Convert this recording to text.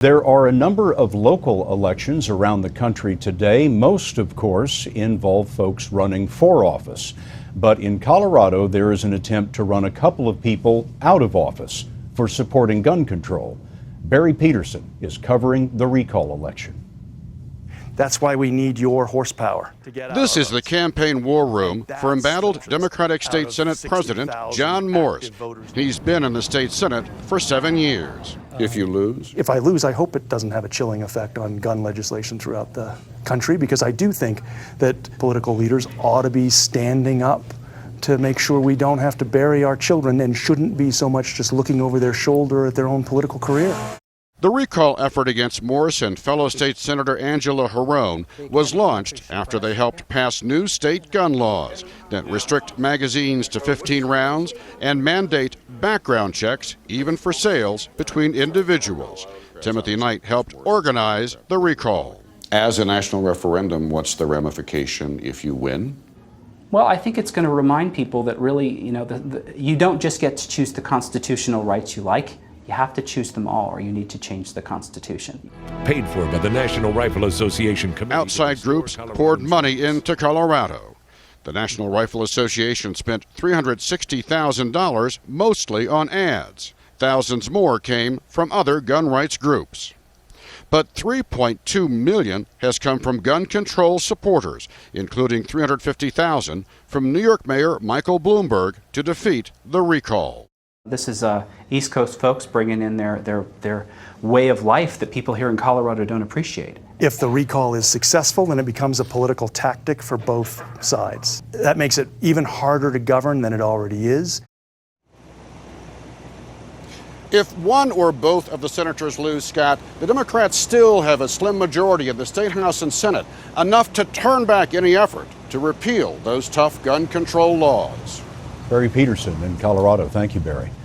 There are a number of local elections around the country today. Most, of course, involve folks running for office. But in Colorado, there is an attempt to run a couple of people out of office for supporting gun control. Barry Petersen is covering the recall election. That's why we need your horsepower. This is the campaign war room for embattled Democratic State Senate President John Morse. He's been in the state Senate for 7 years. If you lose? If I lose, I hope it doesn't have a chilling effect on gun legislation throughout the country, because I do think that political leaders ought to be standing up to make sure we don't have to bury our children and shouldn't be so much just looking over their shoulder at their own political career. The recall effort against Morse and fellow state Senator Angela Harone was launched after they helped pass new state gun laws that restrict magazines to 15 rounds and mandate background checks, even for sales, between individuals. Timothy Knight helped organize the recall. As a national referendum, what's the ramification if you win? Well, I think it's going to remind people that really, you don't just get to choose the constitutional rights you like. You have to choose them all, or you need to change the Constitution. Paid for by the National Rifle Association. Outside groups poured money into Colorado. The National Rifle Association spent $360,000 mostly on ads. Thousands more came from other gun rights groups. But $3.2 million has come from gun control supporters, including $350,000 from New York Mayor Michael Bloomberg to defeat the recall. This is East Coast folks bringing in their way of life that people here in Colorado don't appreciate. If the recall is successful, then it becomes a political tactic for both sides. That makes it even harder to govern than it already is. If one or both of the senators lose, Scott, the Democrats still have a slim majority in the State House and Senate, enough to turn back any effort to repeal those tough gun control laws. Barry Petersen in Colorado. Thank you, Barry.